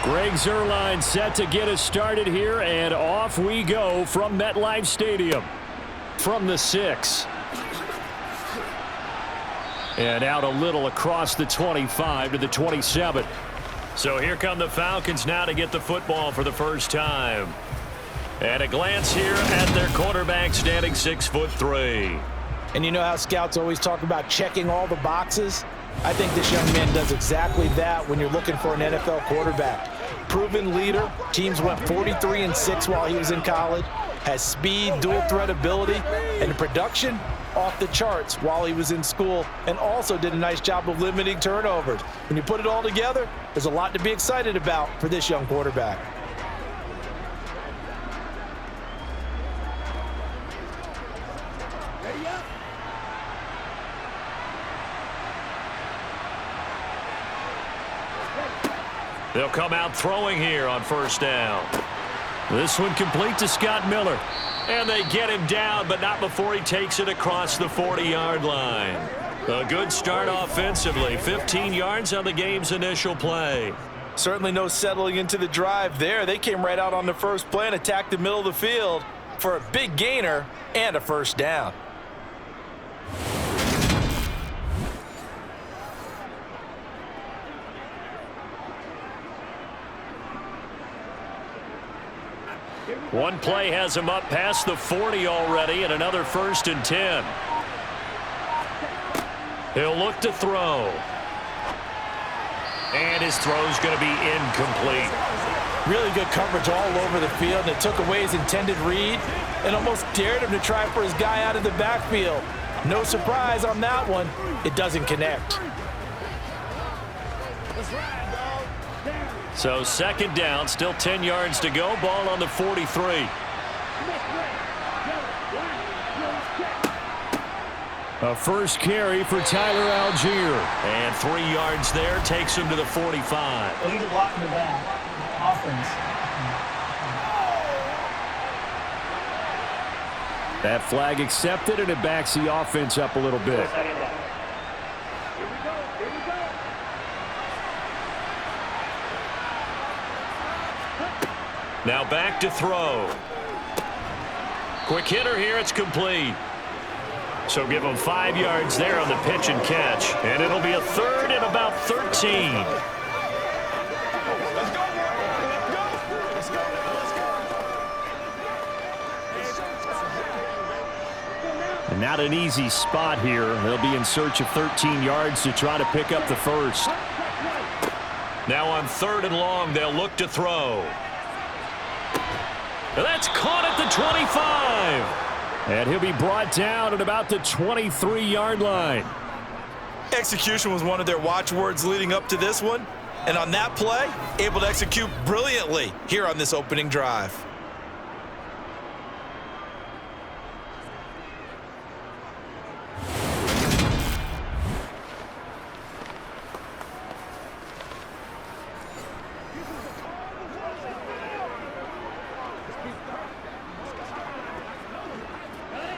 Greg Zuerlein set to get us started here, and off we go from MetLife Stadium. From the 6. And out a little across the 25 to the 27. So here come the Falcons now to get the football for the first time. And a glance here at their quarterback standing 6'3". And you know how scouts always talk about checking all the boxes? I think this young man does exactly that when you're looking for an NFL quarterback. Proven leader. Teams went 43-6 while he was in college. Has speed, dual threat ability, and production off the charts while he was in school, and also did a nice job of limiting turnovers. When you put it all together, there's a lot to be excited about for this young quarterback. They'll come out throwing here on first down. This one complete to Scott Miller. And they get him down, but not before he takes it across the 40-yard line. A good start offensively. 15 yards on the game's initial play. Certainly no settling into the drive there. They came right out on the first play and attacked the middle of the field for a big gainer and a first down. One play has him up past the 40 already, and another 1st and 10. He'll look to throw. And his throw's going to be incomplete. Really good coverage all over the field, and it took away his intended read and almost dared him to try for his guy out of the backfield. No surprise on that one. It doesn't connect. So 2nd down, still 10 yards to go. Ball on the 43. A first carry for Tyler Algier. And 3 yards there takes him to the 45. Well, he's a block in the back. Offense. That flag accepted, and it backs the offense up a little bit. Now back to throw. Quick hitter here, it's complete. So give him 5 yards there on the pitch and catch. And it'll be a 3rd and about 13. And not an easy spot here. They'll be in search of 13 yards to try to pick up the first. Now on 3rd and long, they'll look to throw. That's caught at the 25. And he'll be brought down at about the 23-yard line. Execution was one of their watchwords leading up to this one. And on that play, able to execute brilliantly here on this opening drive.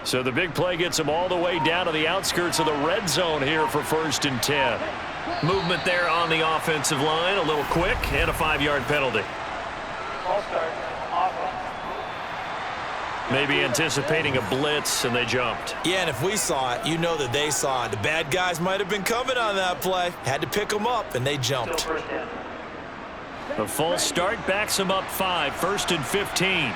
So the big play gets him all the way down to the outskirts of the red zone here for 1st and 10. Movement there on the offensive line, a little quick, and a 5-yard penalty. Ball start. Offense. Maybe anticipating a blitz, and they jumped. Yeah, and if we saw it, you know that they saw it. The bad guys might have been coming on that play. Had to pick them up, and they jumped. Still 1st down. The false start backs him up 5, 1st and 15.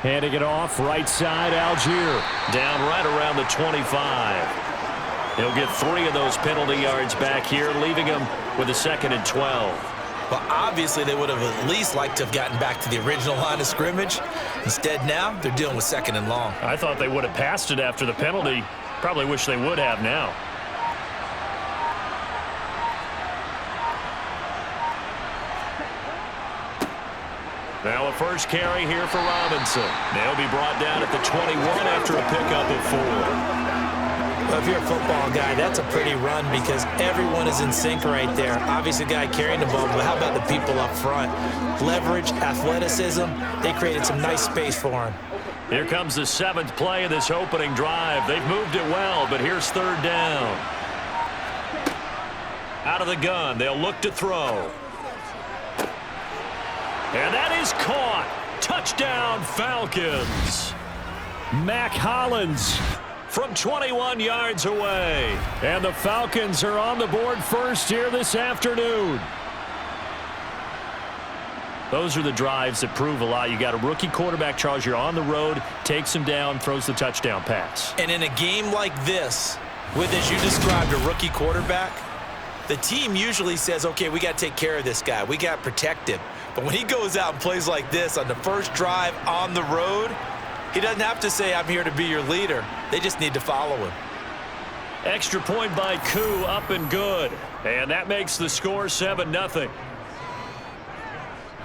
Handing it off, right side, Algier. Down right around the 25. He'll get 3 of those penalty yards back here, leaving him with a 2nd and 12. Well, obviously they would have at least liked to have gotten back to the original line of scrimmage. Instead, now they're dealing with 2nd and long. I thought they would have passed it after the penalty. Probably wish they would have now. Now a first carry here for Robinson. They'll be brought down at the 21 after a pickup of 4. Well, if you're a football guy, that's a pretty run because everyone is in sync right there. Obviously, the guy carrying the ball, but how about the people up front? Leverage, athleticism, they created some nice space for him. Here comes the 7th play of this opening drive. They've moved it well, but here's 3rd down. Out of the gun, they'll look to throw. And that is caught. Touchdown, Falcons. Mac Hollins from 21 yards away. And the Falcons are on the board first here this afternoon. Those are the drives that prove a lot. You got a rookie quarterback, Charles. You're on the road, takes him down, throws the touchdown pass. And in a game like this, with, as you described, a rookie quarterback, the team usually says, okay, we got to take care of this guy. We got to protect him. But when he goes out and plays like this on the first drive on the road, he doesn't have to say, I'm here to be your leader. They just need to follow him. Extra point by Koo, up and good. And that makes the score 7-0.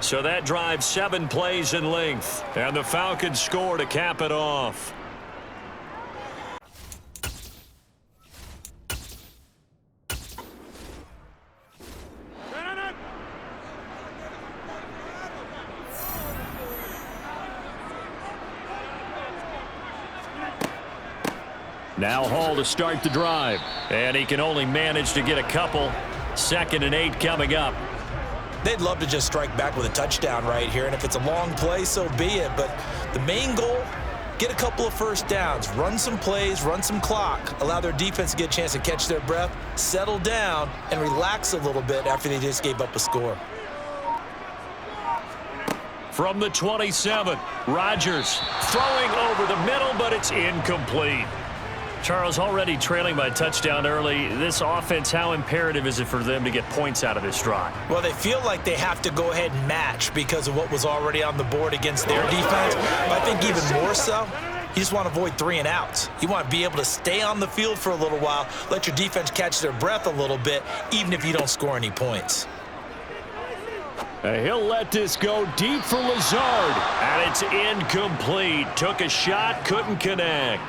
So that drives 7 plays in length. And the Falcons score to cap it off. Now Hall to start the drive. And he can only manage to get a couple. 2nd and 8 coming up. They'd love to just strike back with a touchdown right here, and if it's a long play, so be it. But the main goal, get a couple of first downs, run some plays, run some clock, allow their defense to get a chance to catch their breath, settle down, and relax a little bit after they just gave up a score. From the 27, Rodgers throwing over the middle, but it's incomplete. Charles, already trailing by a touchdown early. This offense, how imperative is it for them to get points out of this drive? Well, they feel like they have to go ahead and match because of what was already on the board against their defense. But I think even more so, you just want to avoid 3 and outs. You want to be able to stay on the field for a little while, let your defense catch their breath a little bit, even if you don't score any points. And he'll let this go deep for Lazard. And it's incomplete. Took a shot, couldn't connect.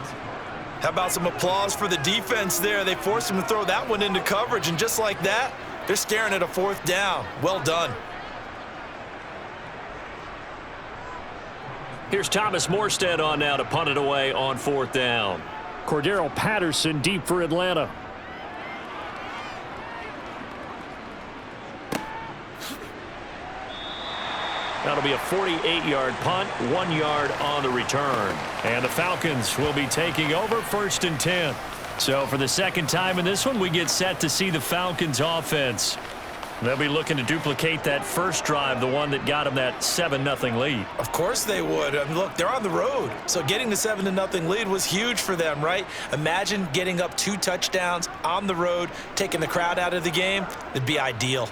How about some applause for the defense there? They forced him to throw that one into coverage, and just like that, they're staring at a 4th down. Well done. Here's Thomas Morstead on now to punt it away on 4th down. Cordero Patterson deep for Atlanta. That'll be a 48-yard punt, 1 yard on the return. And the Falcons will be taking over 1st and 10. So for the 2nd time in this one, we get set to see the Falcons offense. They'll be looking to duplicate that first drive, the one that got them that 7-0 lead. Of course they would. I mean, look, they're on the road. So getting the 7-0 lead was huge for them, right? Imagine getting up 2 touchdowns on the road, taking the crowd out of the game. It'd be ideal.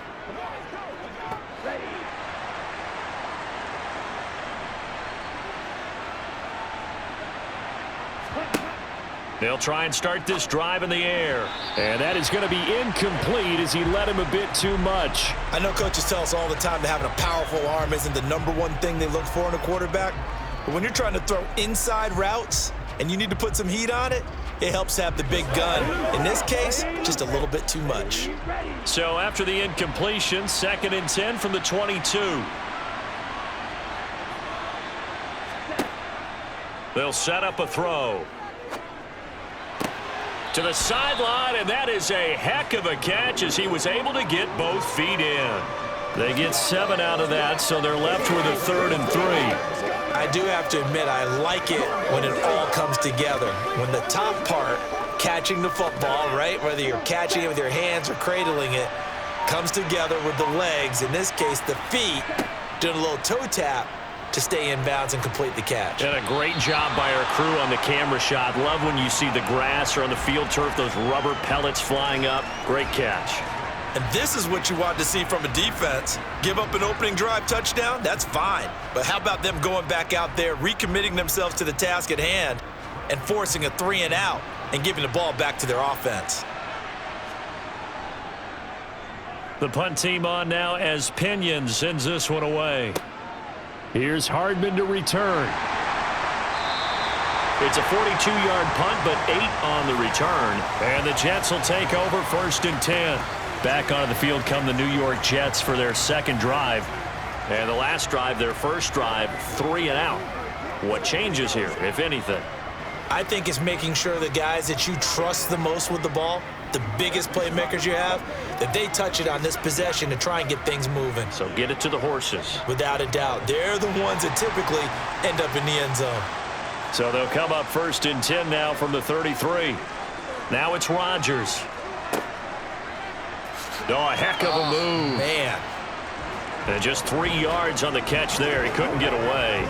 They'll try and start this drive in the air. And that is going to be incomplete as he led him a bit too much. I know coaches tell us all the time that having a powerful arm isn't the #1 thing they look for in a quarterback. But when you're trying to throw inside routes and you need to put some heat on it, it helps have the big gun. In this case, just a little bit too much. So after the incompletion, 2nd and 10 from the 22. They'll set up a throw. To the sideline, and that is a heck of a catch as he was able to get both feet in. They get 7 out of that, so they're left with a 3rd and 3. I do have to admit, I like it when it all comes together. When the top part, catching the football, right, whether you're catching it with your hands or cradling it, comes together with the legs, in this case the feet, doing a little toe tap to stay in bounds and complete the catch. And a great job by our crew on the camera shot. Love when you see the grass or on the field turf, those rubber pellets flying up. Great catch. And this is what you want to see from a defense. Give up an opening drive touchdown, that's fine. But how about them going back out there, recommitting themselves to the task at hand, and forcing a 3 and out and giving the ball back to their offense. The punt team on now as Pinion sends this one away. Here's Hardman to return. It's a 42-yard punt, but 8 on the return. And the Jets will take over 1st and 10. Back onto the field come the New York Jets for their 2nd drive. And the last drive, their first drive, 3 and out. What changes here, if anything? I think it's making sure the guys that you trust the most with the ball, the biggest playmakers you have, that they touch it on this possession to try and get things moving. So get it to the horses. Without a doubt. They're the ones that typically end up in the end zone. So they'll come up 1st and 10 now from the 33. Now it's Rodgers. Oh, a heck of a move. Man. And just 3 yards on the catch there. He couldn't get away.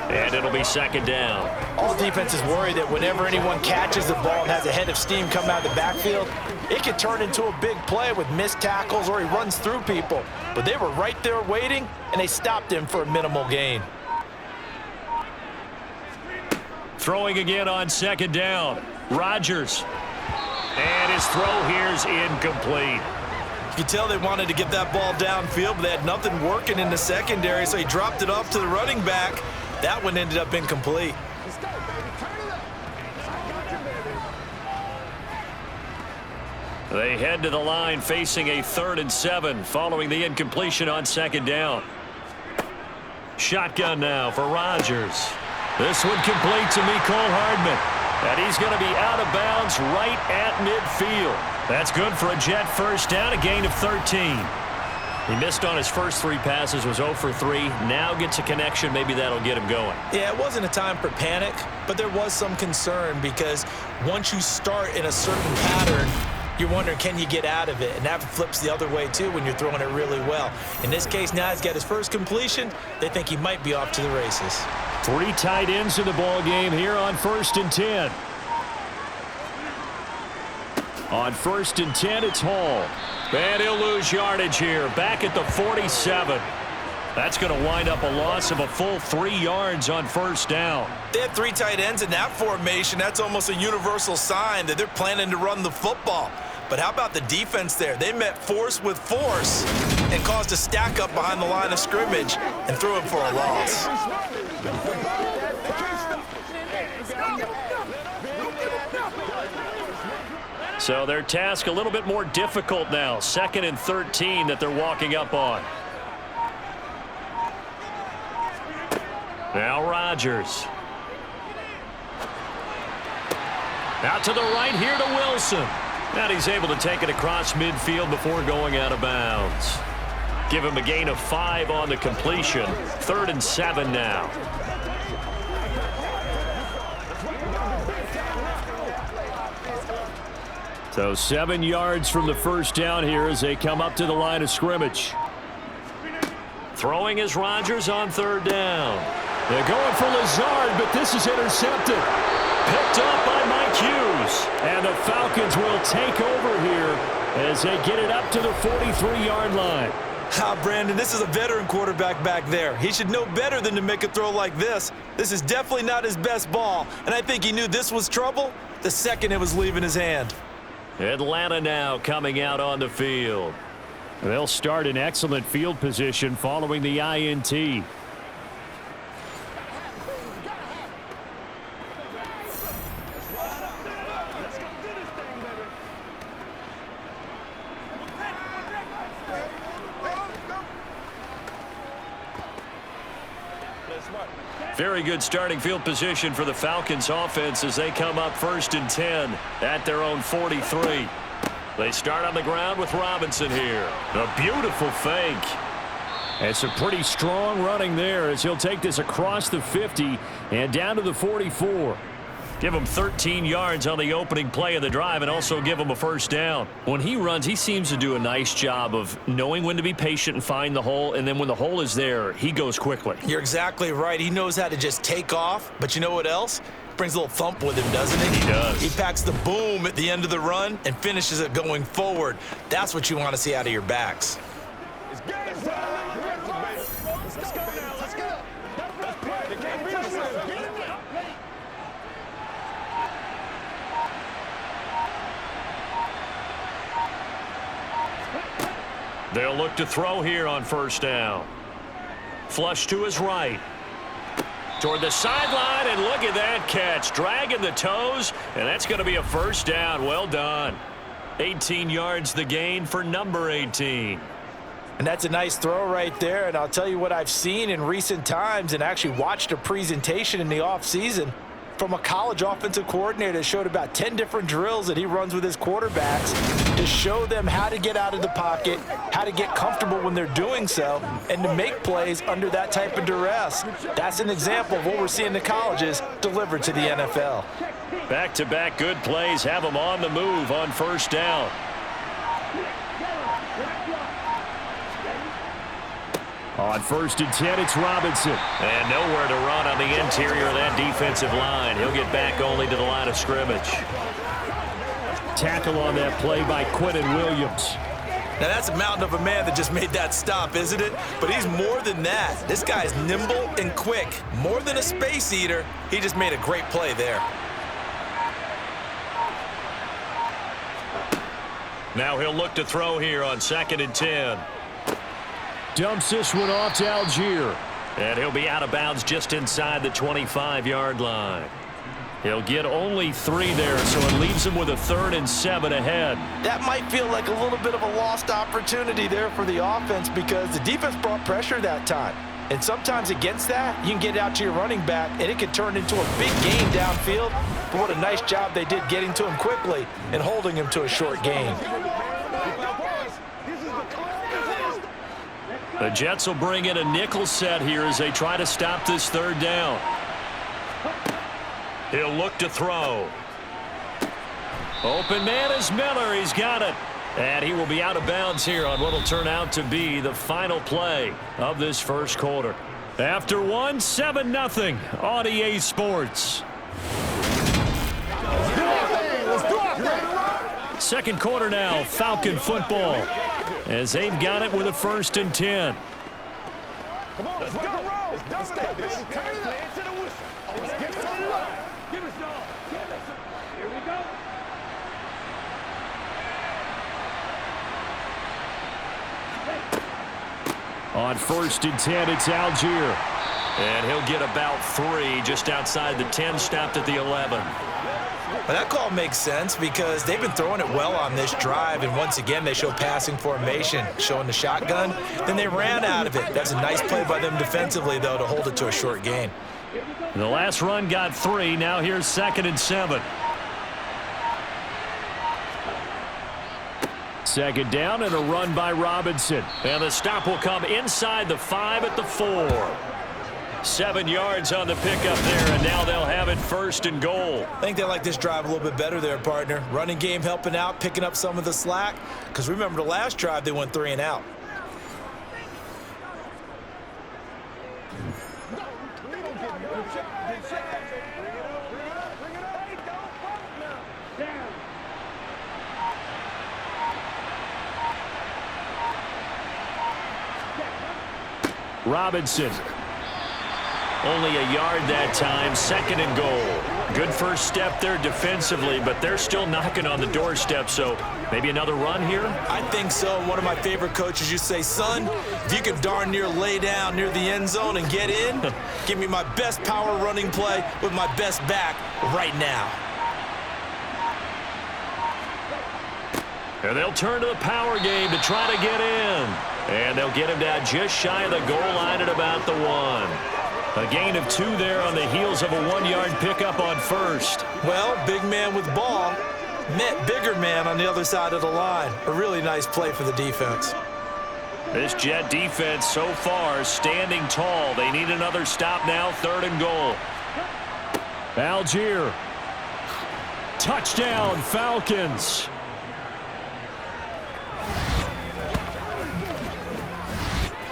And it'll be 2nd down. All defenses worry that whenever anyone catches the ball and has a head of steam come out of the backfield, it can turn into a big play with missed tackles or he runs through people. But they were right there waiting, and they stopped him for a minimal gain. Throwing again on 2nd down. Rodgers. And his throw here's incomplete. You can tell they wanted to get that ball downfield, but they had nothing working in the secondary, so he dropped it off to the running back. That one ended up incomplete. They head to the line facing a 3rd and 7 following the incompletion on 2nd down. Shotgun now for Rodgers. This one complete to Mecole Hardman. And he's going to be out of bounds right at midfield. That's good for a Jet 1st down, a gain of 13. He missed on his first 3 passes, was 0 for 3. Now gets a connection. Maybe that'll get him going. Yeah, it wasn't a time for panic, but there was some concern because once you start in a certain pattern, you're wondering, can you get out of it? And that flips the other way, too, when you're throwing it really well. In this case, now he's got his first completion. They think he might be off to the races. 3 tight ends in the ball game here on 1st and 10. On 1st and 10, it's Hall. And he'll lose yardage here, back at the 47. That's going to wind up a loss of a full 3 yards on 1st down. They had 3 tight ends in that formation. That's almost a universal sign that they're planning to run the football. But how about the defense there? They met force with force and caused a stack up behind the line of scrimmage and threw it for a loss. So their task a little bit more difficult now. 2nd and 13 that they're walking up on. Now Rodgers. Out to the right here to Wilson. And he's able to take it across midfield before going out of bounds. Give him a gain of 5 on the completion. 3rd and 7 now. So 7 yards from the 1st down here as they come up to the line of scrimmage. Throwing is Rodgers on 3rd down. They're going for Lazard, but this is intercepted. Picked up by Mike Hughes. And the Falcons will take over here as they get it up to the 43-yard line. Brandon, this is a veteran quarterback back there. He should know better than to make a throw like this. This is definitely not his best ball, and I think he knew this was trouble the second it was leaving his hand. Atlanta now coming out on the field. They'll start in excellent field position following the INT. Very good starting field position for the Falcons offense as they come up 1st and 10 at their own 43. They start on the ground with Robinson here. A beautiful fake. And some pretty strong running there as he'll take this across the 50 and down to the 44. Give him 13 yards on the opening play of the drive and also give him a 1st down. When he runs, he seems to do a nice job of knowing when to be patient and find the hole, and then when the hole is there, he goes quickly. You're exactly right. He knows how to just take off, but you know what else? Brings a little thump with him, doesn't he? He does. He packs the boom at the end of the run and finishes it going forward. That's what you want to see out of your backs. They'll look to throw here on 1st down. Flush to his right. Toward the sideline, and look at that catch. Dragging the toes, and that's going to be a 1st down. Well done. 18 yards the gain for number 18. And that's a nice throw right there. And I'll tell you what I've seen in recent times and actually watched a presentation in the offseason from a college offensive coordinator that showed about 10 different drills that he runs with his quarterbacks to show them how to get out of the pocket, how to get comfortable when they're doing so, and to make plays under that type of duress. That's an example of what we're seeing in the colleges delivered to the NFL. Back-to-back good plays have them on the move on first down. On 1st and 10, it's Robinson. And nowhere to run on the interior of that defensive line. He'll get back only to the line of scrimmage. Tackle on that play by Quentin Williams. Now that's a mountain of a man that just made that stop, isn't it? But he's more than that. This guy's nimble and quick. More than a space eater, he just made a great play there. Now he'll look to throw here on 2nd and 10. Dumps this one off to Algier. And he'll be out of bounds just inside the 25-yard line. He'll get only 3 there, so it leaves him with a 3rd and 7 ahead. That might feel like a little bit of a lost opportunity there for the offense because the defense brought pressure that time. And sometimes against that, you can get out to your running back, and it can turn into a big gain downfield. But what a nice job they did getting to him quickly and holding him to a short gain. The Jets will bring in a nickel set here as they try to stop this 3rd down. He'll look to throw. Open man is Miller. He's got it. And he will be out of bounds here on what will turn out to be the final play of this first quarter. After one, 7-0 on EA Sports. Second quarter now, Falcon football, as they've got it with a 1st and 10. Let's go. Let's go. Here we go. On 1st and 10, it's Algier. And he'll get about 3 just outside the 10, stopped at the 11. Well, that call makes sense because they've been throwing it well on this drive, and once again they show passing formation, showing the shotgun. Then they ran out of it. That's a nice play by them defensively, though, to hold it to a short gain. The last run got 3. Now here's 2nd and 7. 2nd down and a run by Robinson. And the stop will come inside the 5 at the 4. 7 yards on the pickup there, and now they'll have it 1st and goal. I think they like this drive a little bit better there, partner. Running game helping out, picking up some of the slack. Because remember the last drive, they went 3 and out. Robinson. Only a yard that time, 2nd and goal. Good first step there defensively, but they're still knocking on the doorstep, so maybe another run here? I think so. One of my favorite coaches used to say, son, if you can darn near lay down near the end zone and get in, give me my best power running play with my best back right now. And they'll turn to the power game to try to get in. And they'll get him down just shy of the goal line at about the 1. A gain of 2 there on the heels of a 1-yard pickup on 1st. Well, big man with ball met bigger man on the other side of the line. A really nice play for the defense. This Jet defense so far standing tall. They need another stop now, 3rd and goal. Algier. Touchdown, Falcons.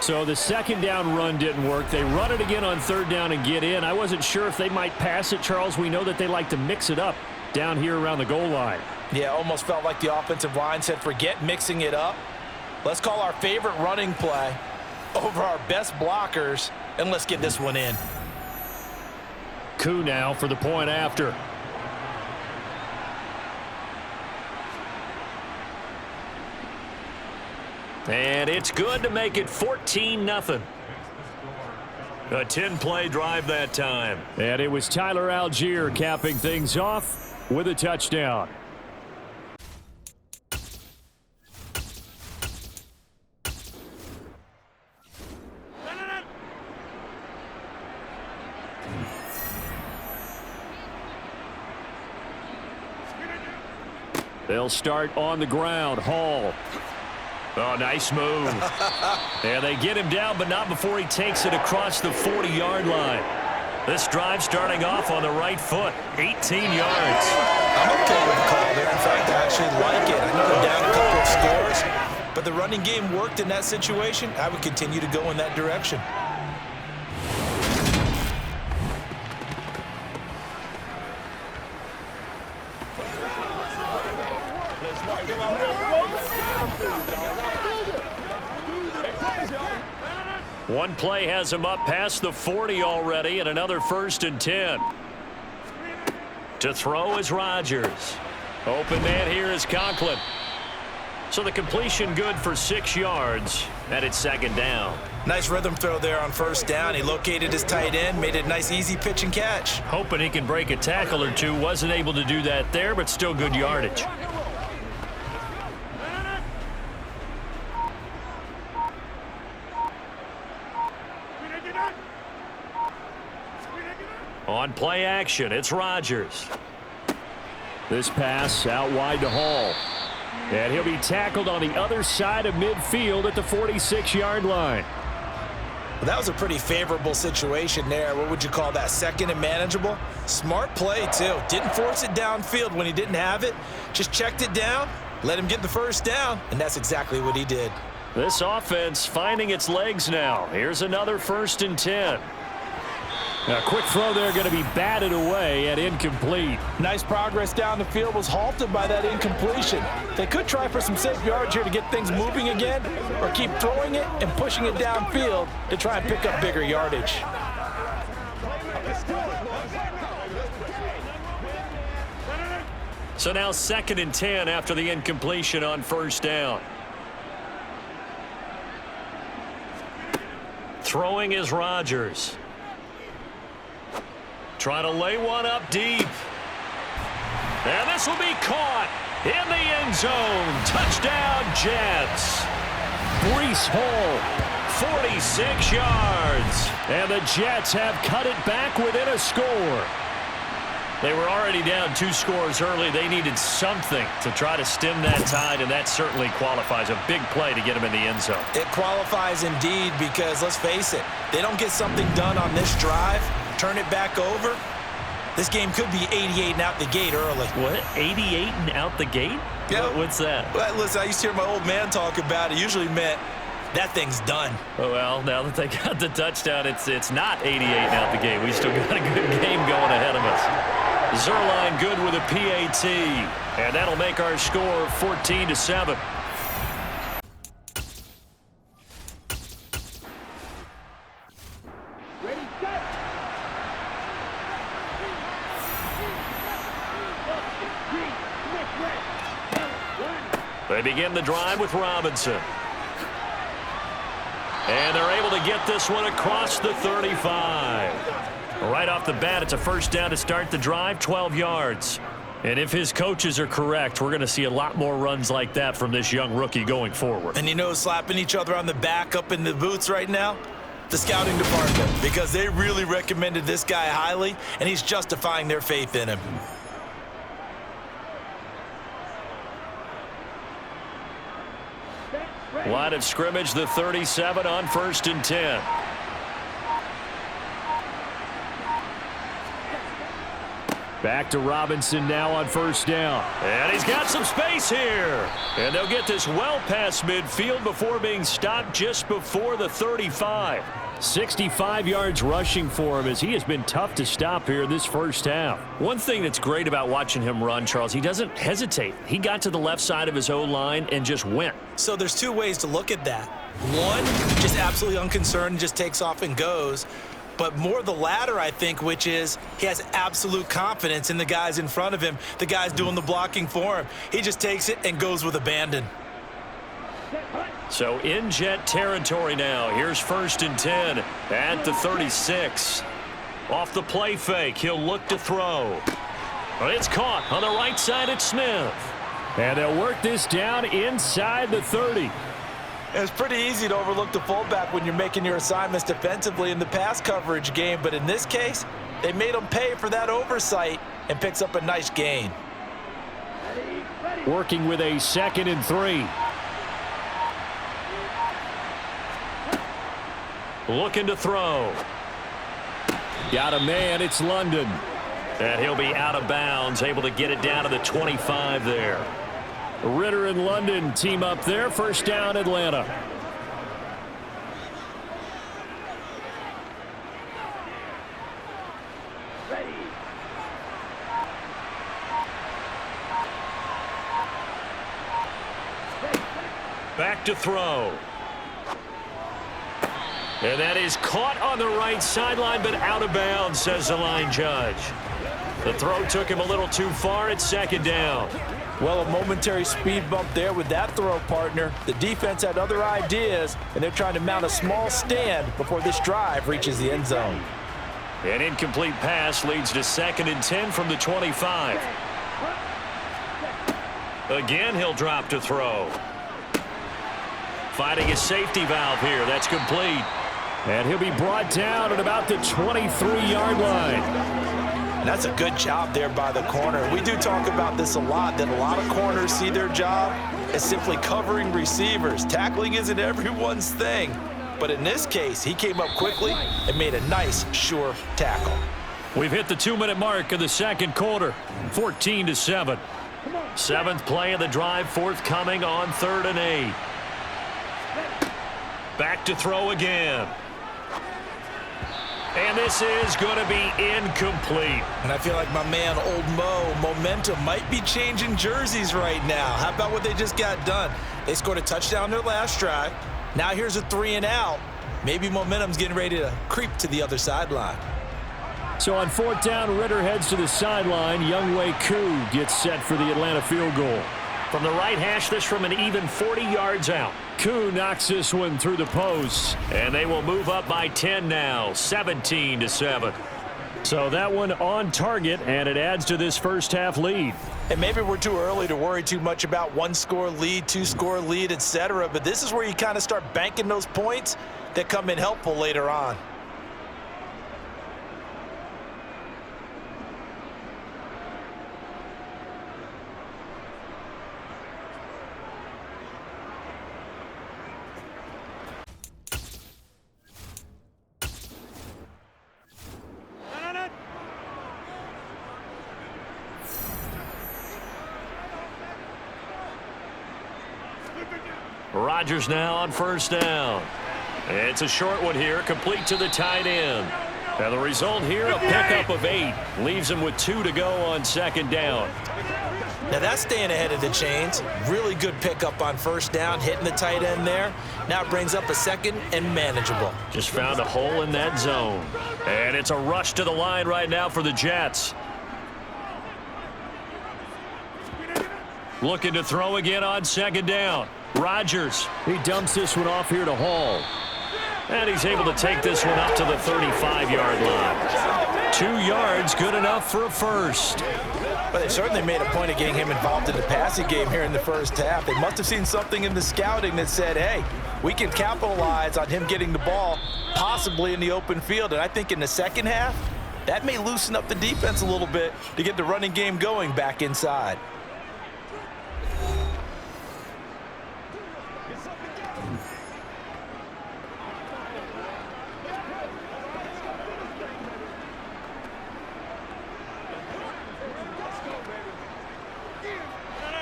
So the 2nd down run didn't work. They run it again on 3rd down and get in. I wasn't sure if they might pass it, Charles. We know that they like to mix it up down here around the goal line. Yeah, almost felt like the offensive line said, forget mixing it up. Let's call our favorite running play over our best blockers, and let's get this one in. Coup now for the point after. And it's good to make it 14-0. A 10-play drive that time. And it was Tyler Algier capping things off with a touchdown. They'll start on the ground. Hall. Oh, nice move. And they get him down, but not before he takes it across the 40-yard line. This drive starting off on the right foot, 18 yards. I'm okay with the call there. In fact, I actually like it. I know they're down a couple of scores, but the running game worked in that situation. I would continue to go in that direction. One play has him up past the 40 already, and another 1st and 10. To throw is Rodgers. Open man here is Conklin. So the completion good for 6 yards, and it's 2nd down. Nice rhythm throw there on 1st down. He located his tight end, made it a nice easy pitch and catch. Hoping he can break a tackle or two. Wasn't able to do that there, but still good yardage. On play action, it's Rodgers. This pass out wide to Hall. And he'll be tackled on the other side of midfield at the 46-yard line. Well, that was a pretty favorable situation there. What would you call that? 2nd and manageable? Smart play, too. Didn't force it downfield when he didn't have it. Just checked it down, let him get the 1st down, and that's exactly what he did. This offense finding its legs now. Here's another 1st and 10. A quick throw there going to be batted away and incomplete. Nice progress down the field, was halted by that incompletion. They could try for some safe yards here to get things moving again, or keep throwing it and pushing it downfield to try and pick up bigger yardage. So now 2nd and 10 after the incompletion on 1st down. Throwing is Rodgers. Trying to lay one up deep. And this will be caught in the end zone. Touchdown, Jets. Breece Hall. 46 yards. And the Jets have cut it back within a score. They were already down 2 scores early. They needed something to try to stem that tide, and that certainly qualifies. A big play to get them in the end zone. It qualifies indeed because, let's face it, they don't get something done on this drive, turn it back over, this game could be 88 and out the gate early. What? 88 and out the gate? Yeah. What's that? Well, listen, I used to hear my old man talk about it. Usually meant that thing's done. Oh, well, now that they got the touchdown, it's not 88 and out the gate. We still got a good game going ahead of us. Zerline good with a PAT, and that'll make our score 14-7. They begin the drive with Robinson. And they're able to get this one across the 35. Right off the bat, it's a 1st down to start the drive, 12 yards. And if his coaches are correct, we're going to see a lot more runs like that from this young rookie going forward. And you know, slapping each other on the back up in the boots right now? The scouting department, because they really recommended this guy highly, and he's justifying their faith in him. Line of scrimmage, the 37 on 1st and 10. Back to Robinson now on 1st down. And he's got some space here. And they'll get this well past midfield before being stopped just before the 35. 65 yards rushing for him as he has been tough to stop here this 1st half. One thing that's great about watching him run, Charles, he doesn't hesitate. He got to the left side of his O-line and just went. So there's 2 ways to look at that. One, just absolutely unconcerned, just takes off and goes. But more the latter, I think, which is he has absolute confidence in the guys in front of him, the guys doing the blocking for him. He just takes it and goes with abandon. So in Jet territory now. Here's 1st and 10 at the 36. Off the play fake, he'll look to throw. It's caught on the right side at Smith. And they'll work this down inside the 30. It's pretty easy to overlook the fullback when you're making your assignments defensively in the pass coverage game, but in this case, they made him pay for that oversight and picks up a nice gain. Working with a 2nd and 3. Looking to throw. Got a man. It's London. And he'll be out of bounds, able to get it down to the 25 there. Ritter and London team up there. First down, Atlanta. Back to throw. And that is caught on the right sideline, but out of bounds, says the line judge. The throw took him a little too far. It's 2nd down. Well, a momentary speed bump there with that throw, partner. The defense had other ideas, and they're trying to mount a small stand before this drive reaches the end zone. An incomplete pass leads to 2nd and 10 from the 25. Again, he'll drop to throw. Finding a safety valve here. That's complete. And he'll be brought down at about the 23-yard line. And that's a good job there by the corner. We do talk about this a lot, that a lot of corners see their job as simply covering receivers. Tackling isn't everyone's thing. But in this case, he came up quickly and made a nice, sure tackle. We've hit the 2-minute mark of the 2nd quarter. 14-7. 7th play of the drive forthcoming on 3rd and 8. Back to throw again. And this is going to be incomplete. And I feel like my man, Old Mo, momentum might be changing jerseys right now. How about what they just got done? They scored a touchdown their last drive. Now here's a 3 and out. Maybe momentum's getting ready to creep to the other sideline. So on 4th down, Ritter heads to the sideline. Younghoe Koo gets set for the Atlanta field goal. From the right hash, this from an even 40 yards out. Koo knocks this one through the posts. And they will move up by 10 now, 17-7. So that one on target, and it adds to this first half lead. And maybe we're too early to worry too much about 1-score lead, 2-score lead, etc. But this is where you kind of start banking those points that come in helpful later on. Rodgers now on 1st down. It's a short one here, complete to the tight end. And the result here, a pickup of 8. Leaves him with 2 to go on 2nd down. Now that's staying ahead of the chains. Really good pickup on 1st down, hitting the tight end there. Now it brings up a 2nd and manageable. Just found a hole in that zone. And it's a rush to the line right now for the Jets. Looking to throw again on 2nd down. Rodgers. He dumps this one off here to Hall. And he's able to take this one up to the 35-yard line. 2 yards, good enough for a first. But they certainly made a point of getting him involved in the passing game here in the first half. They must have seen something in the scouting that said, hey, we can capitalize on him getting the ball, possibly in the open field. And I think in the second half, that may loosen up the defense a little bit to get the running game going back inside.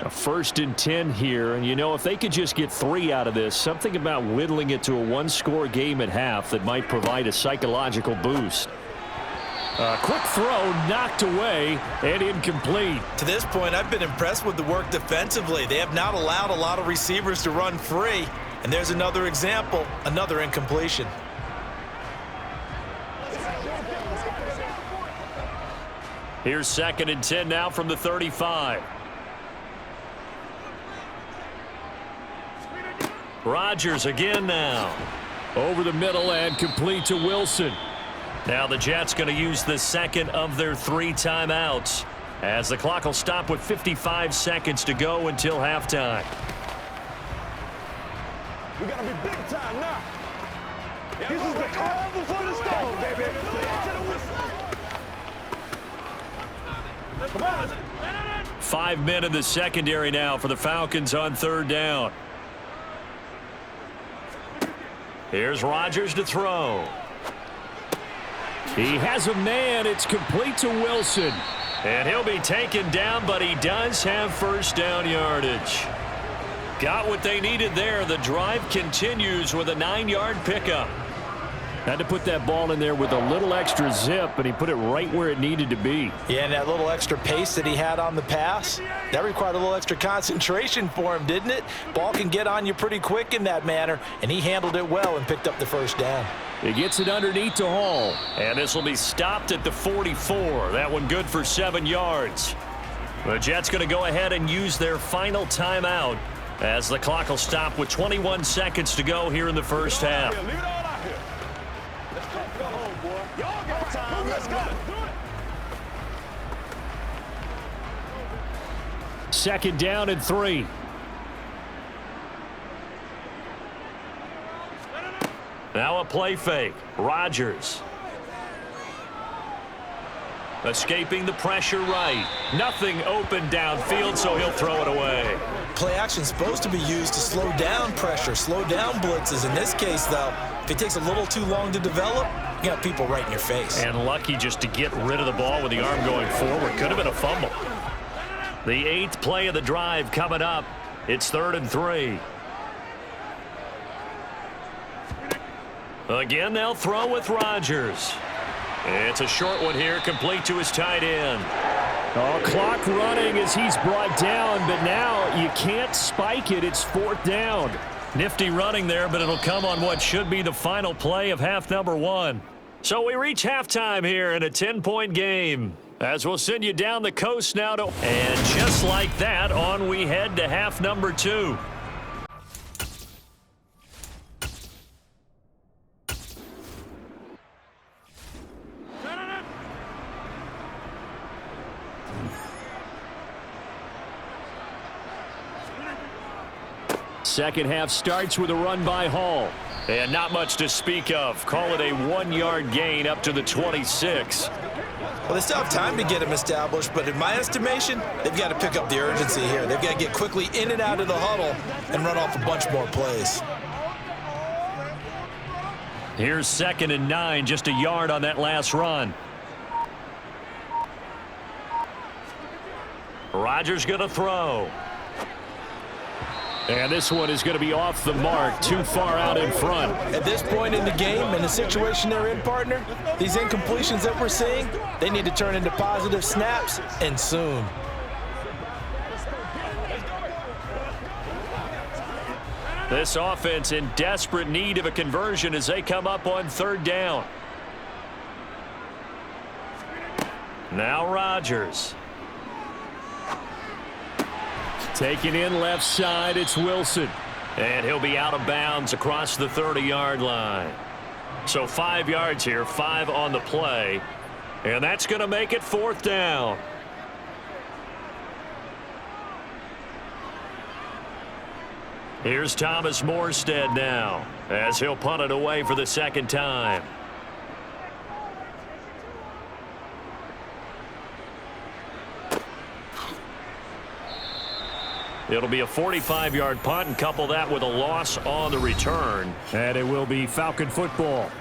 A 1st and 10 here, and you know, if they could just get 3 out of this, something about whittling it to a 1-score game at half that might provide a psychological boost. A quick throw knocked away and incomplete. To this point, I've been impressed with the work defensively. They have not allowed a lot of receivers to run free, and there's another example, another incompletion. Here's 2nd and 10 now from the 35. Rodgers again now. Over the middle and complete to Wilson. Now the Jets going to use the 2nd of their 3 timeouts as the clock will stop with 55 seconds to go until halftime. We got to be big time now. This is the calm before the storm, baby. Come on. 5 men in the secondary now for the Falcons on third down. Here's Rodgers to throw. He has a man. It's complete to Wilson. And he'll be taken down, but he does have first down yardage. Got what they needed there. The drive continues with a 9-yard pickup. Had to put that ball in there with a little extra zip, and he put it right where it needed to be. Yeah, and that little extra pace that he had on the pass, that required a little extra concentration for him, didn't it? Ball can get on you pretty quick in that manner, and he handled it well and picked up the first down. He gets it underneath to Hall. And this will be stopped at the 44. That one good for 7 yards. The Jets going to go ahead and use their final timeout as the clock will stop with 21 seconds to go here in the first half. Second down and 3. Now a play fake. Rodgers. Escaping the pressure right. Nothing open downfield, so he'll throw it away. Play action supposed to be used to slow down pressure, slow down blitzes. In this case, though, if it takes a little too long to develop, you got people right in your face. And lucky just to get rid of the ball with the arm going forward. Could have been a fumble. The 8th play of the drive coming up. It's 3rd and 3. Again, they'll throw with Rodgers. It's a short one here, complete to his tight end. Oh, clock running as he's brought down, but now you can't spike it. It's 4th down. Nifty running there, but it'll come on what should be the final play of half number 1. So we reach halftime here in a 10-point game. As we'll send you down the coast now to... And just like that, on we head to half number 2. Second half starts with a run by Hall. And not much to speak of. Call it a 1-yard gain up to the 26. Well, they still have time to get him established, but in my estimation, they've got to pick up the urgency here. They've got to get quickly in and out of the huddle and run off a bunch more plays. Here's 2nd and 9, just a yard on that last run. Rodgers going to throw. And this one is going to be off the mark, too far out in front. At this point in the game and the situation they're in, partner, these incompletions that we're seeing, they need to turn into positive snaps, and soon. This offense in desperate need of a conversion as they come up on 3rd down. Now Rodgers. Taking in left side, it's Wilson. And he'll be out of bounds across the 30-yard line. So 5 yards here, 5 on the play. And that's going to make it 4th down. Here's Thomas Morstead now as he'll punt it away for the 2nd time. It'll be a 45-yard punt and couple that with a loss on the return. And it will be Falcon football.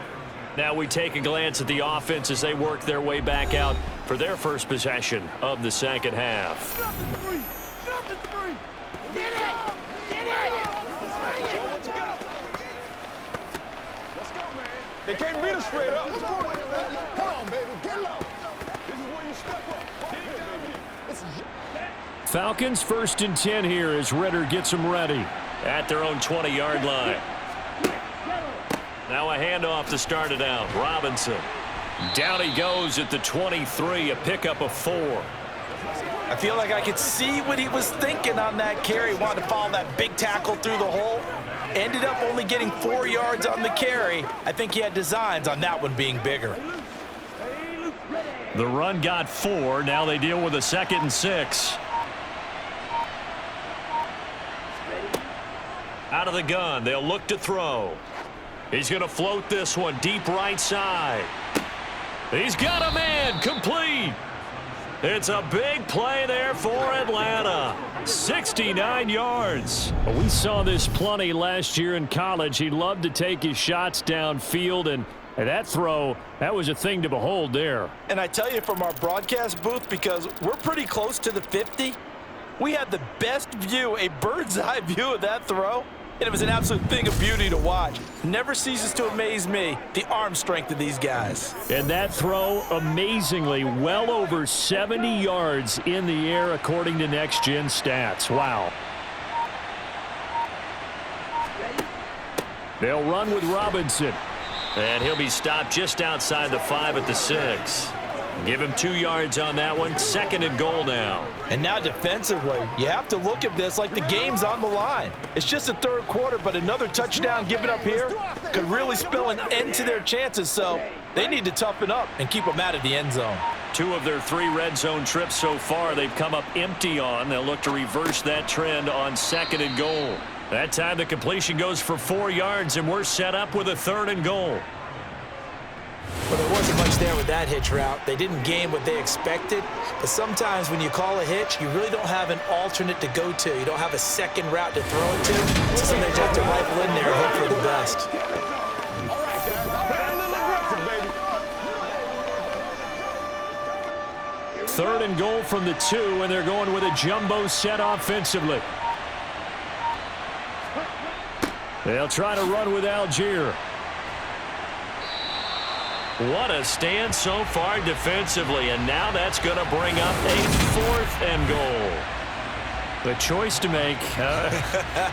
Now we take a glance at the offense as they work their way back out for their first possession of the 2nd half. They can't beat us straight up. Come on, baby. Get low. This is where you step up. Falcons 1st and 10 here as Ritter gets them ready. At their own 20-yard line. Now a handoff to start it out. Robinson. Down he goes at the 23, a pickup of 4. I feel like I could see what he was thinking on that carry. Wanted to follow that big tackle through the hole. Ended up only getting 4 yards on the carry. I think he had designs on that one being bigger. The run got 4. Now they deal with a 2nd and 6. Out of the gun, they'll look to throw. He's going to float this one deep right side. He's got a man, complete. It's a big play there for Atlanta. 69 yards. We saw this plenty last year in college. He loved to take his shots downfield, and that throw, that was a thing to behold there. And I tell you from our broadcast booth, because we're pretty close to the 50, we had the best view, a bird's eye view of that throw. And it was an absolute thing of beauty to watch. Never ceases to amaze me, the arm strength of these guys. And that throw, amazingly, well over 70 yards in the air, according to Next Gen Stats. Wow. They'll run with Robinson. And he'll be stopped just outside the 5 at the 6. Give him 2 yards on that one. 2nd and goal now. And now defensively, you have to look at this like the game's on the line. It's just the 3rd quarter, but another touchdown given up here could really spell an end to their chances. So they need to toughen up and keep them out of the end zone. 2 of their 3 red zone trips so far they've come up empty on. They'll look to reverse that trend on 2nd and goal. That time the completion goes for 4 yards, and we're set up with a 3rd and goal. Well, there wasn't much there with that hitch route. They didn't gain what they expected. But sometimes when you call a hitch, you really don't have an alternate to go to. You don't have a second route to throw it to. So sometimes you have to rifle in there and hope for the best. Third and goal from the 2, and they're going with a jumbo set offensively. They'll try to run with Algier. What a stand so far defensively, and now that's going to bring up a 4th and goal. The choice to make.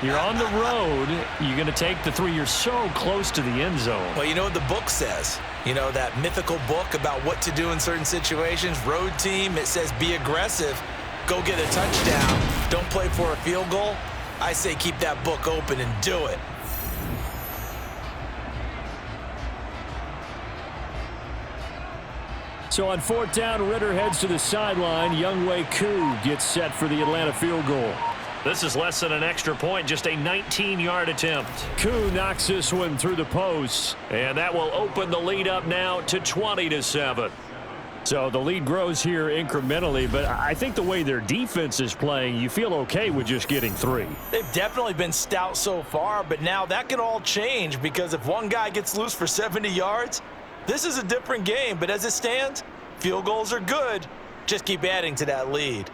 You're on the road. You're going to take the 3. You're so close to the end zone. Well, you know what the book says. You know, that mythical book about what to do in certain situations. Road team, it says be aggressive. Go get a touchdown. Don't play for a field goal. I say keep that book open and do it. So on 4th down, Ritter heads to the sideline. Younghoe Koo gets set for the Atlanta field goal. This is less than an extra point, just a 19-yard attempt. Koo knocks this one through the posts. And that will open the lead up now to 20-7. So the lead grows here incrementally, but I think the way their defense is playing, you feel okay with just getting 3. They've definitely been stout so far, but now that can all change because if one guy gets loose for 70 yards, this is a different game. But as it stands, field goals are good. Just keep adding to that lead.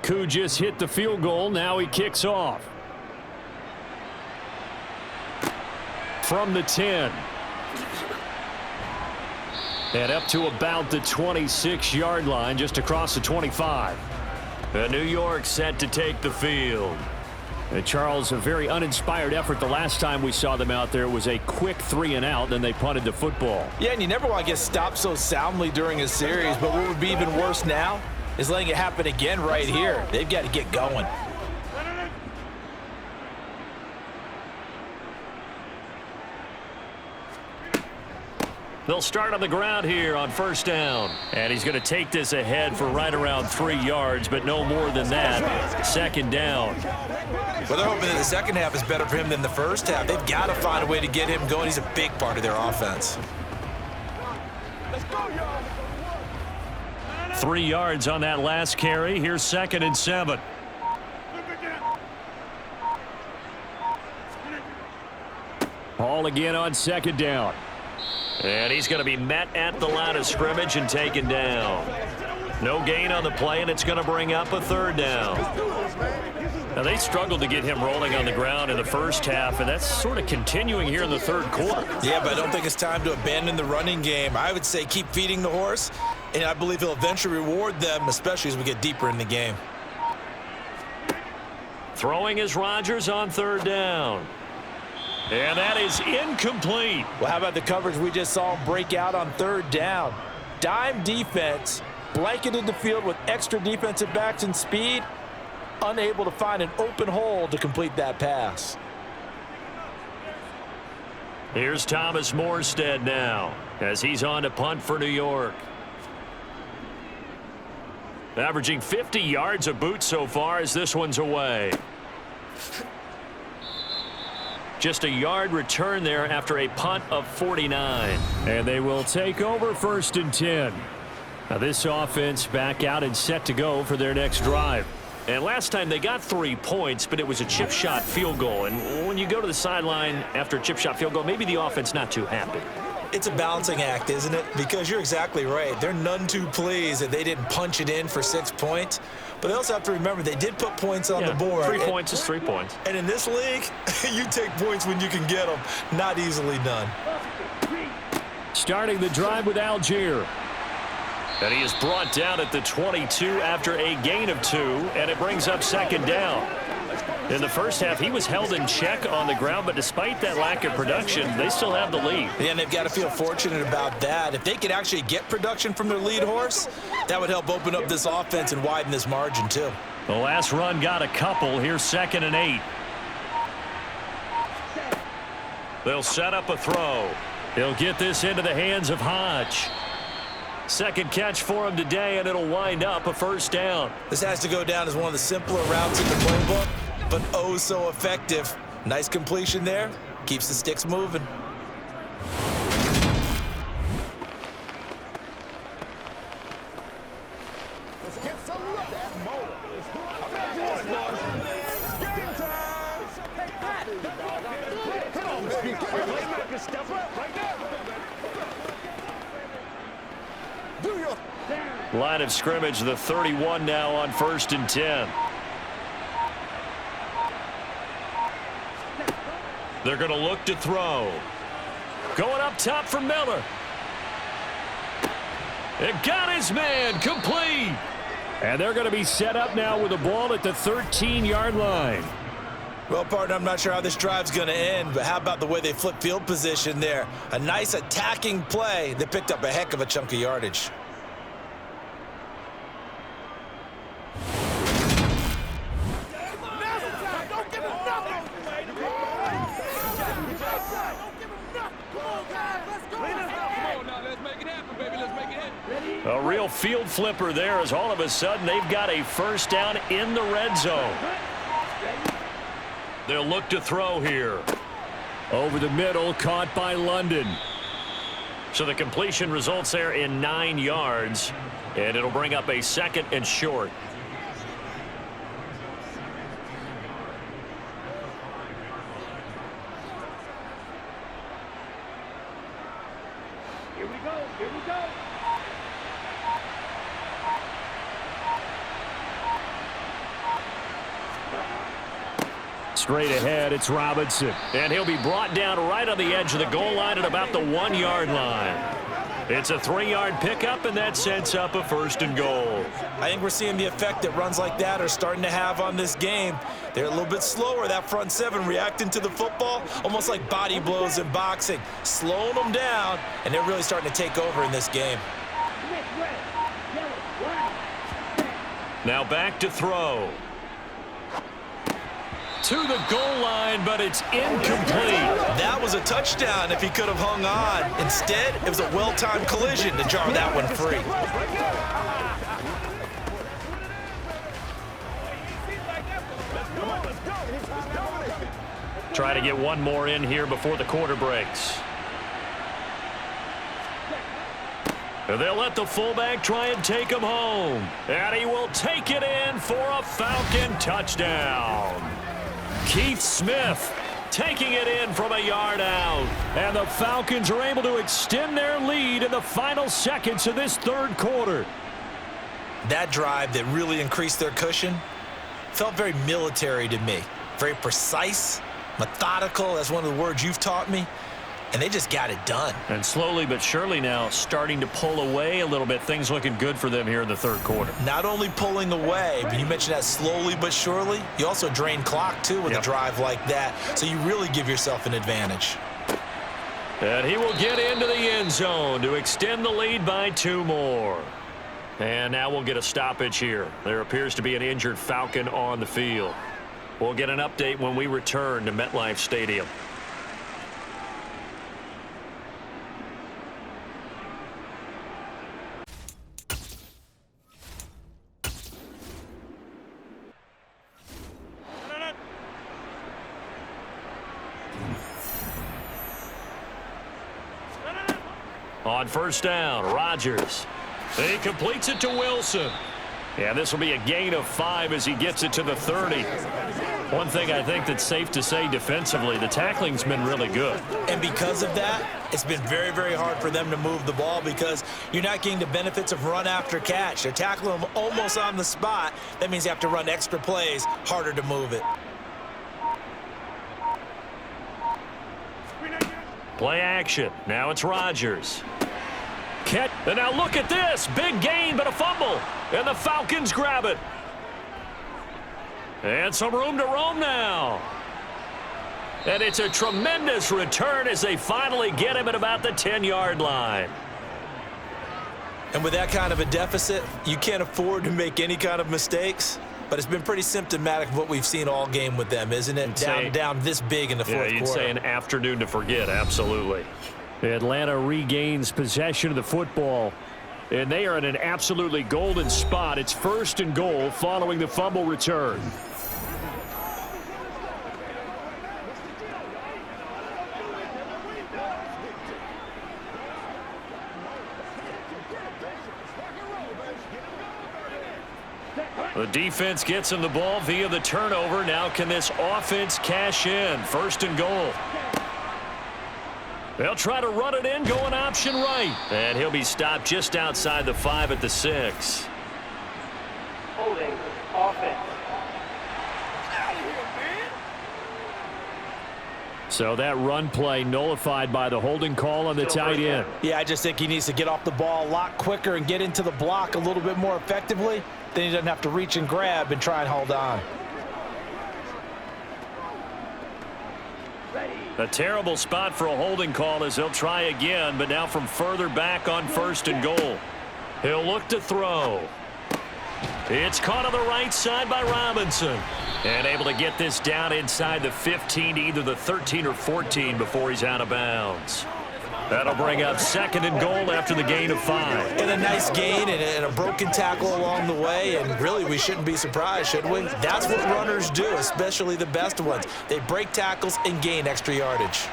Koo just hit the field goal. Now he kicks off. From the 10. And up to about the 26-yard line, just across the 25. New York set to take the field. And Charles, a very uninspired effort the last time we saw them out there. It was a quick 3 and out, then they punted the football. Yeah, and you never want to get stopped so soundly during a series, but what would be even worse now is letting it happen again right here. They've got to get going. They'll start on the ground here on 1st down. And he's going to take this ahead for right around 3 yards, but no more than that. 2nd down. Well, they're hoping that the second half is better for him than the first half. They've got to find a way to get him going. He's a big part of their offense. 3 yards on that last carry. Here's 2nd and 7. Ball again on 2nd down. And he's going to be met at the line of scrimmage and taken down. No gain on the play, and it's going to bring up a 3rd down. Now, they struggled to get him rolling on the ground in the first half, and that's sort of continuing here in the 3rd quarter. Yeah, but I don't think it's time to abandon the running game. I would say keep feeding the horse, and I believe he'll eventually reward them, especially as we get deeper in the game. Throwing is Rodgers on 3rd down. And that is incomplete. Well, how about the coverage we just saw him break out on 3rd down? Dime defense, blanketed the field with extra defensive backs and speed, unable to find an open hole to complete that pass. Here's Thomas Morstead now as he's on to punt for New York. Averaging 50 yards a boot so far as this one's away. Just a yard return there after a punt of 49. And they will take over 1st and 10. Now this offense back out and set to go for their next drive. And last time they got 3 points, but it was a chip shot field goal. And when you go to the sideline after a chip shot field goal, maybe the offense not too happy. It's a balancing act, isn't it? Because you're exactly right. They're none too pleased that they didn't punch it in for 6 points. But they also have to remember they did put points on the board. 3 points is 3 points. And in this league, you take points when you can get them. Not easily done. Starting the drive with Algier. And he is brought down at the 22 after a gain of 2, and it brings up 2nd down. In the first half, he was held in check on the ground, but despite that lack of production, they still have the lead. Yeah, and they've got to feel fortunate about that. If they could actually get production from their lead horse, that would help open up this offense and widen this margin, too. The last run got a couple. Here's 2nd and 8. They'll set up a throw. He'll get this into the hands of Hodge. Second catch for him today, and it'll wind up a 1st down. This has to go down as one of the simpler routes in the playbook, but oh so effective. Nice completion there. Keeps the sticks moving. Let's get some of that motor. I'm not doing it, game time. Hit on me. Playmaker, step up right there. Do your Line of scrimmage, the 31 now on 1st and 10. They're going to look to throw. Going up top for Miller. It got his man complete. And they're going to be set up now with the ball at the 13-yard line. Well, partner, I'm not sure how this drive's going to end, but how about the way they flip field position there? A nice attacking play. They picked up a heck of a chunk of yardage. A real field flipper there as all of a sudden they've got a 1st down in the red zone. They'll look to throw here. Over the middle, caught by London. So the completion results there in 9 yards, and it'll bring up a 2nd and short. Here we go. Here we go. Straight ahead, it's Robinson. And he'll be brought down right on the edge of the goal line at about the 1-yard line. It's a 3-yard pickup, and that sets up a 1st and goal. I think we're seeing the effect that runs like that are starting to have on this game. They're a little bit slower, that front 7, reacting to the football, almost like body blows in boxing, slowing them down, and they're really starting to take over in this game. Now back to throw. To the goal line, but it's incomplete. That was a touchdown if he could have hung on. Instead, it was a well-timed collision to jar that one free. Try to get one more in here before the quarter breaks. They'll let the fullback try and take him home. And he will take it in for a Falcon touchdown. Keith Smith taking it in from a yard out. And the Falcons are able to extend their lead in the final seconds of this 3rd quarter. That drive that really increased their cushion felt very military to me. Very precise, methodical. That's one of the words you've taught me. And they just got it done. And slowly but surely now starting to pull away a little bit. Things looking good for them here in the 3rd quarter. Not only pulling away, but you mentioned that slowly but surely. You also drain clock, too, with a drive like that. So you really give yourself an advantage. And he will get into the end zone to extend the lead by 2 more. And now we'll get a stoppage here. There appears to be an injured Falcon on the field. We'll get an update when we return to MetLife Stadium. On first down, Rodgers. He completes it to Wilson. Yeah, this will be a gain of 5 as he gets it to the 30. One thing I think that's safe to say defensively, the tackling's been really good. And because of that, it's been very, very hard for them to move the ball because you're not getting the benefits of run after catch. They're tackling them almost on the spot. That means you have to run extra plays, harder to move it. Play action. Now it's Rodgers. And now look at this. Big gain, but a fumble. And the Falcons grab it. And some room to roam now. And it's a tremendous return as they finally get him at about the 10-yard line. And with that kind of a deficit, you can't afford to make any kind of mistakes. But it's been pretty symptomatic of what we've seen all game with them, isn't it? Down this big in the fourth quarter. Yeah, you'd say an afternoon to forget, absolutely. Atlanta regains possession of the football. And they are in an absolutely golden spot. It's first and goal following the fumble return. The defense gets him the ball via the turnover. Now can this offense cash in? First and goal. They'll try to run it in, going option right. And he'll be stopped just outside the 5 at the 6. Holding. Offense. So that run play nullified by the holding call on the tight end. Yeah, I just think he needs to get off the ball a lot quicker and get into the block a little bit more effectively. Then he doesn't have to reach and grab and try and hold on. A terrible spot for a holding call as he'll try again, but now from further back on first and goal. He'll look to throw. It's caught on the right side by Robinson. And able to get this down inside the 15, either the 13 or 14 before he's out of bounds. That'll bring up second and goal after the gain of 5. And a nice gain and a broken tackle along the way, and really we shouldn't be surprised, should we? That's what runners do, especially the best ones. They break tackles and gain extra yardage.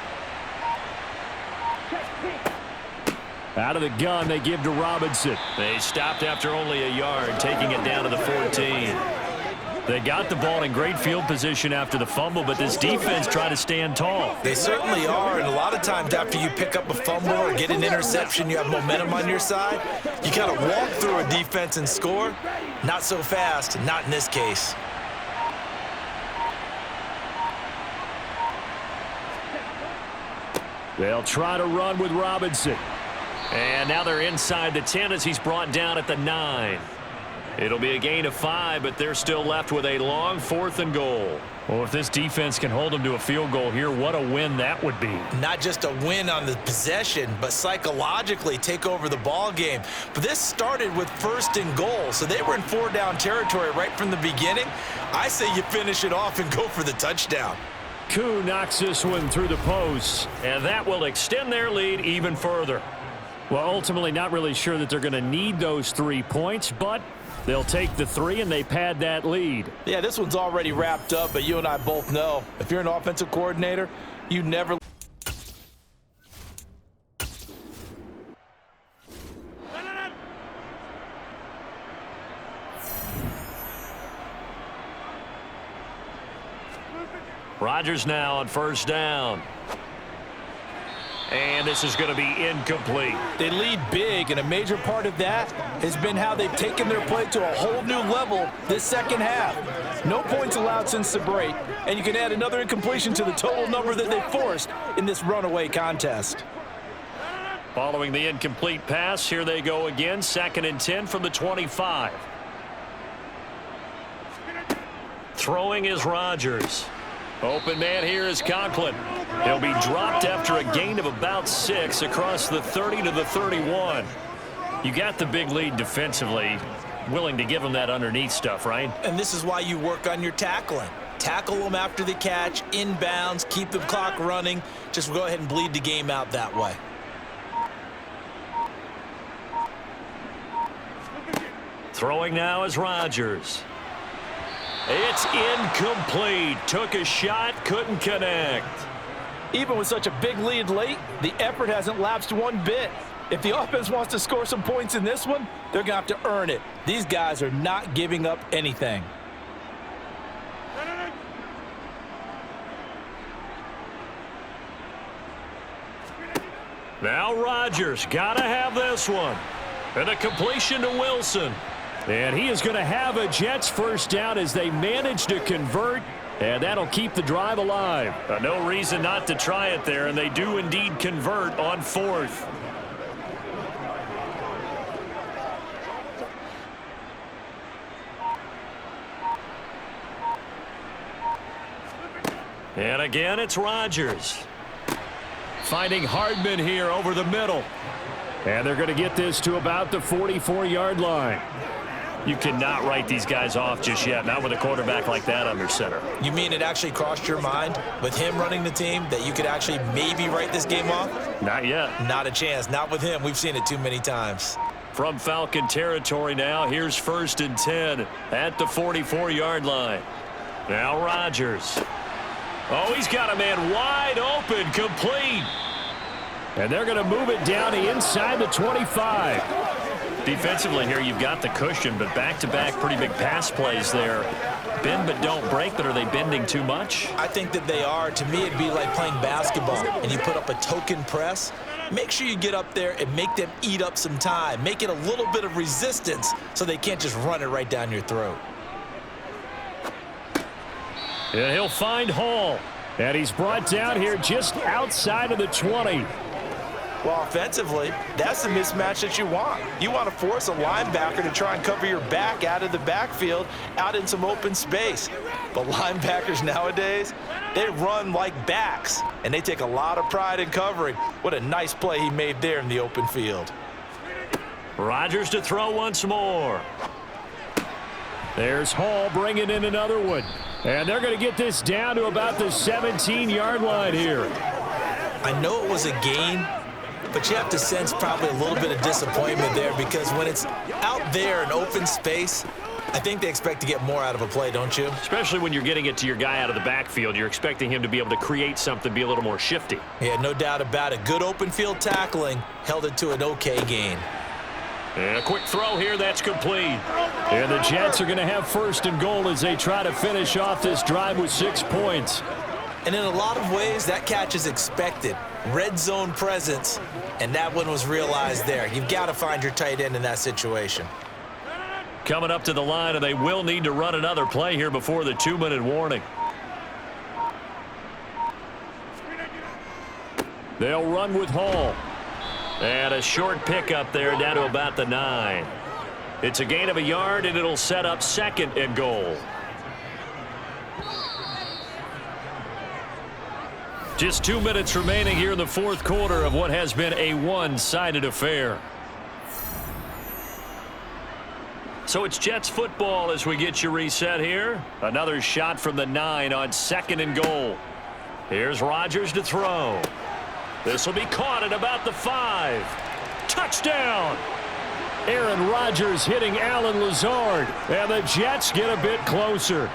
Out of the gun, they give to Robinson. They stopped after only a yard, taking it down to the 14. They got the ball in great field position after the fumble, but this defense tried to stand tall. They certainly are, and a lot of times after you pick up a fumble or get an interception, you have momentum on your side. You kind of walk through a defense and score. Not so fast, not in this case. They'll try to run with Robinson. And now they're inside the 10 as he's brought down at the 9. It'll be a gain of 5, but they're still left with a long 4th and goal. Well, if this defense can hold them to a field goal here, what a win that would be. Not just a win on the possession, but psychologically take over the ball game. But this started with first and goal, so they were in 4-down territory right from the beginning. I say you finish it off and go for the touchdown. Koo knocks this one through the post. And that will extend their lead even further. Well, ultimately not really sure that they're going to need those 3 points, but they'll take the 3 and they pad that lead. Yeah, this one's already wrapped up, but you and I both know if you're an offensive coordinator, you never Rodgers now on first down. And this is going to be incomplete. They lead big, and a major part of that has been how they've taken their play to a whole new level this second half. No points allowed since the break, and you can add another incompletion to the total number that they forced in this runaway contest. Following the incomplete pass, here they go again, 2nd and 10 from the 25. Throwing is Rodgers. Open man here is Conklin. He'll be dropped after a gain of about 6 across the 30 to the 31. You got the big lead defensively. Willing to give them that underneath stuff, right? And this is why you work on your tackling. Tackle them after the catch, inbounds, keep the clock running. Just go ahead and bleed the game out that way. Throwing now is Rodgers. It's incomplete. Took a shot, couldn't connect. Even with such a big lead late, the effort hasn't lapsed one bit. If the offense wants to score some points in this one, they're going to have to earn it. These guys are not giving up anything. Now Rodgers got to have this one. And a completion to Wilson. And he is going to have a Jets first down as they manage to convert, and that'll keep the drive alive. No reason not to try it there, and they do indeed convert on 4th. And again, it's Rodgers. Finding Hardman here over the middle. And they're going to get this to about the 44-yard line. You cannot write these guys off just yet, not with a quarterback like that under center. You mean it actually crossed your mind with him running the team that you could actually maybe write this game off? Not yet. Not a chance. Not with him. We've seen it too many times. From Falcon territory now, here's 1st and 10 at the 44-yard line. Now Rodgers. Oh, he's got a man wide open, complete. And they're going to move it down to inside the 25. Defensively here, you've got the cushion, but back-to-back pretty big pass plays there. Bend but don't break, but are they bending too much? I think that they are. To me, it'd be like playing basketball, and you put up a token press. Make sure you get up there and make them eat up some time. Make it a little bit of resistance so they can't just run it right down your throat. And he'll find Hall. And he's brought down here just outside of the 20. Well, offensively, that's the mismatch that you want. You want to force a linebacker to try and cover your back out of the backfield, out in some open space. But linebackers nowadays, they run like backs, and they take a lot of pride in covering. What a nice play he made there in the open field. Rodgers to throw once more. There's Hall bringing in another one. And they're going to get this down to about the 17-yard line here. I know it was a gain, but you have to sense probably a little bit of disappointment there because when it's out there in open space, I think they expect to get more out of a play, don't you? Especially when you're getting it to your guy out of the backfield. You're expecting him to be able to create something, be a little more shifty. Yeah, no doubt about it. Good open field tackling held it to an okay gain. And a quick throw here, that's complete. And the Jets are going to have 1st and goal as they try to finish off this drive with 6 points. And in a lot of ways, that catch is expected. Red zone presence, and that one was realized there. You've got to find your tight end in that situation. Coming up to the line, and they will need to run another play here before the 2-minute warning. They'll run with Hall. And a short pickup there down to about the 9. It's a gain of a yard, and it'll set up 2nd and goal. Just 2 minutes remaining here in the 4th quarter of what has been a one-sided affair. So it's Jets football as we get you reset here. Another shot from the 9 on 2nd and goal. Here's Rodgers to throw. This will be caught at about the 5. Touchdown! Aaron Rodgers hitting Allen Lazard. And the Jets get a bit closer.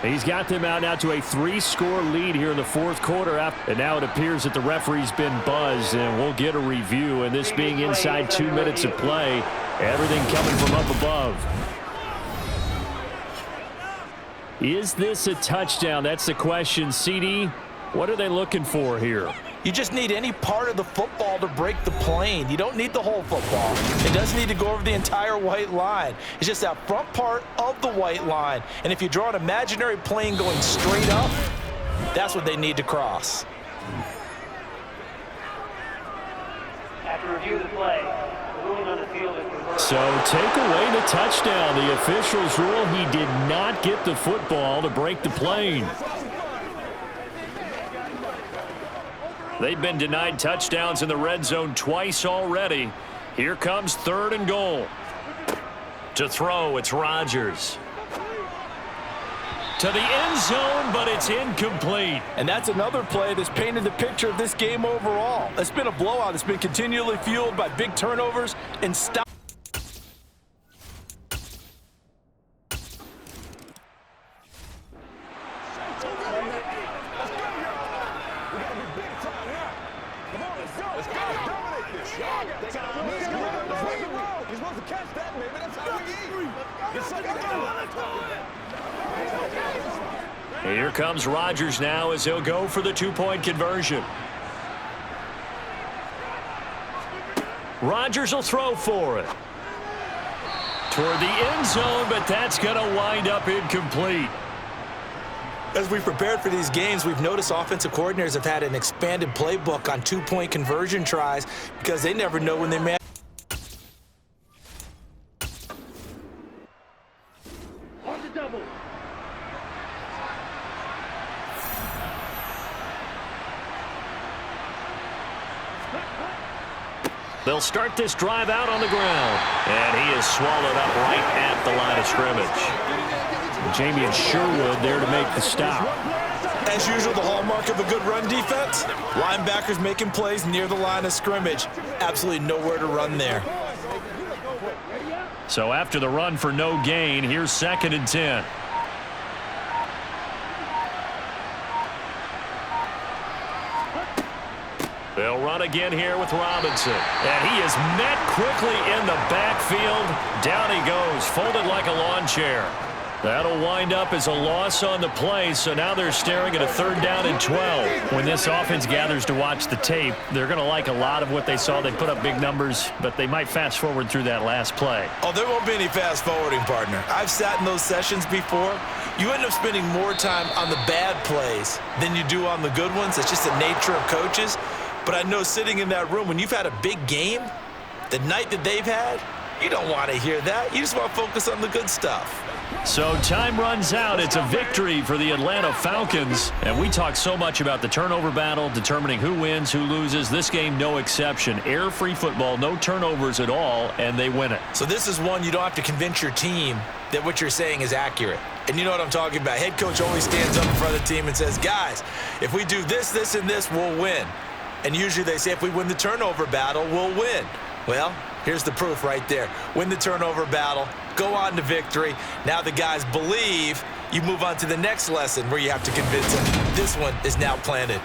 He's got them out now to a 3-score lead here in the 4th quarter. And now it appears that the referee's been buzzed, and we'll get a review. And this being inside 2 minutes of play, everything coming from up above. Is this a touchdown? That's the question. CD, what are they looking for here? You just need any part of the football to break the plane. You don't need the whole football. It doesn't need to go over the entire white line. It's just that front part of the white line. And if you draw an imaginary plane going straight up, that's what they need to cross. After review of the play, the ruling on the field is confirmed. So take away the touchdown. The officials rule he did not get the football to break the plane. They've been denied touchdowns in the red zone twice already. Here comes 3rd and goal. To throw, it's Rodgers. To the end zone, but it's incomplete. And that's another play that's painted the picture of this game overall. It's been a blowout. It's been continually fueled by big turnovers and stop. You're supposed to catch that, baby. That's how we eat. Here comes Rodgers now as he'll go for the two-point conversion. Rodgers will throw for it. Toward the end zone, but that's going to wind up incomplete. As we've prepared for these games, we've noticed offensive coordinators have had an expanded playbook on two-point conversion tries because they never know when they may. On the double. They'll start this drive out on the ground. And he is swallowed up right at the line of scrimmage. Jamie and Sherwood there to make the stop. As usual, the hallmark of a good run defense, linebackers making plays near the line of scrimmage. Absolutely nowhere to run there. So after the run for no gain, here's 2nd and 10. They'll run again here with Robinson. And he is met quickly in the backfield. Down he goes, folded like a lawn chair. That'll wind up as a loss on the play, so now they're staring at a 3rd down and 12. When this offense gathers to watch the tape, they're going to like a lot of what they saw. They put up big numbers, but they might fast forward through that last play. Oh, there won't be any fast forwarding, partner. I've sat in those sessions before. You end up spending more time on the bad plays than you do on the good ones. It's just the nature of coaches. But I know sitting in that room, when you've had a big game, the night that they've had, you don't want to hear that. You just want to focus on the good stuff. So time runs out. It's a victory for the Atlanta Falcons. And we talk so much about the turnover battle, determining who wins, who loses. This game, no exception. Error-free football, no turnovers at all, and they win it. So this is one you don't have to convince your team that what you're saying is accurate. And you know what I'm talking about. Head coach always stands up in front of the team and says, guys, if we do this, this, and this, we'll win. And usually they say if we win the turnover battle, we'll win. Well, here's the proof right there. Win the turnover battle, go on to victory. Now the guys believe. You move on to the next lesson where you have to convince them. This one is now planted.